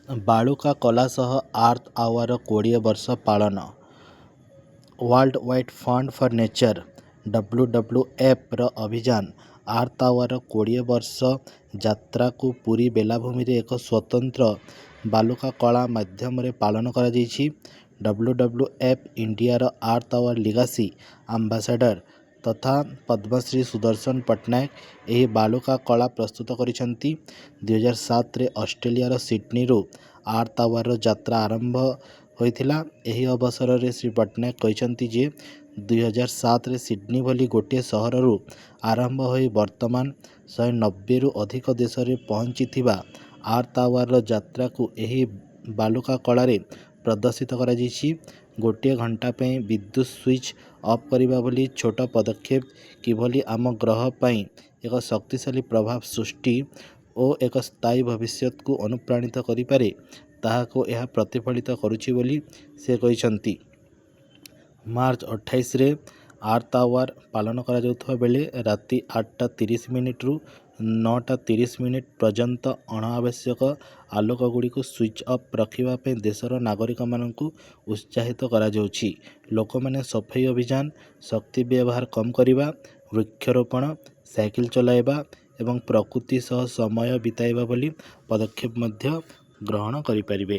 ବାଳୁକା କଲା ସହ earth hour 20 ବର୍ଷ ପାଳନ। World wide fund for nature WWFର ଅଭିଯାନ ଆର୍ଥ ଆୱାର 20 ବର୍ଷ ଯାତ୍ରାକୁ ପୁରୀ ବେଲାଭୂମିରେ ଏକ ସ୍ୱତନ୍ତ୍ର ବାଲୁକା କଳା ମାଧ୍ୟମରେ ପାଳନ କରାଯାଇଛି। WWF ଇଣ୍ଡିଆର ଆର୍ଥ ଆୱାର ଲିଗାସି ଆମ୍ବାସାଡର ତଥା ପଦ୍ମଶ୍ରୀ ସୁଦର୍ଶନ ପଟ୍ଟନାୟକ ଏହି ବାଲୁକା କଳା ପ୍ରସ୍ତୁତ କରିଛନ୍ତି। 2007ରେ ଅଷ୍ଟ୍ରେଲିଆର ସିଡନୀରୁ ଆର୍ଥ ଆୱାରର ଯାତ୍ରା ଆରମ୍ଭ ହୋଇଥିଲା। ଏହି ଅବସରରେ ଶ୍ରୀ ପଟ୍ଟନାୟକ କହିଛନ୍ତି ଯେ 2007ରେ ସିଡନୀ ଭଳି ଗୋଟିଏ ସହରରୁ ଆରମ୍ଭ ହୋଇ ବର୍ତ୍ତମାନ 190ରୁ ଅଧିକ ଦେଶରେ ପହଞ୍ଚିଥିବା ଆର୍ଥ ଆୱାରର ଯାତ୍ରାକୁ ଏହି ବାଲୁକା କଳାରେ ପ୍ରଦର୍ଶିତ କରାଯାଇଛି। ଗୋଟିଏ ଘଣ୍ଟା ପାଇଁ ବିଦ୍ୟୁତ୍ ସୁଇଚ୍ ଅଫ୍ କରିବା ଭଳି ଛୋଟ ପଦକ୍ଷେପ କିଭଳି ଆମ ଗ୍ରହ ପାଇଁ ଏକ ଶକ୍ତିଶାଳୀ ପ୍ରଭାବ ସୃଷ୍ଟି ଓ ଏକ ସ୍ଥାୟୀ ଭବିଷ୍ୟତକୁ ଅନୁପ୍ରାଣିତ କରିପାରେ ତାହାକୁ ଏହା ପ୍ରତିଫଳିତ କରୁଛି ବୋଲି ସେ କହିଛନ୍ତି। ମାର୍ଚ୍ଚ 28ରେ ଆର୍ଥ ଆୱାର ପାଳନ କରାଯାଉଥିବା ବେଳେ ରାତି 8:30ରୁ 9:30 ପର୍ଯ୍ୟନ୍ତ ଅଣଆବଶ୍ୟକ ଆଲୋକଗୁଡ଼ିକୁ ସୁଇଚ୍ ଅଫ୍ ରଖିବା ପାଇଁ ଦେଶର ନାଗରିକମାନଙ୍କୁ ଉତ୍ସାହିତ କରାଯାଉଛି। ଲୋକମାନେ ସଫେଇ ଅଭିଯାନ, ଶକ୍ତି ବ୍ୟବହାର କମ୍ କରିବା, ବୃକ୍ଷରୋପଣ, ସାଇକେଲ ଚଲାଇବା ଏବଂ ପ୍ରକୃତି ସହ ସମୟ ବିତାଇବା ଭଳି ପଦକ୍ଷେପ ମଧ୍ୟ ଗ୍ରହଣ କରିପାରିବେ।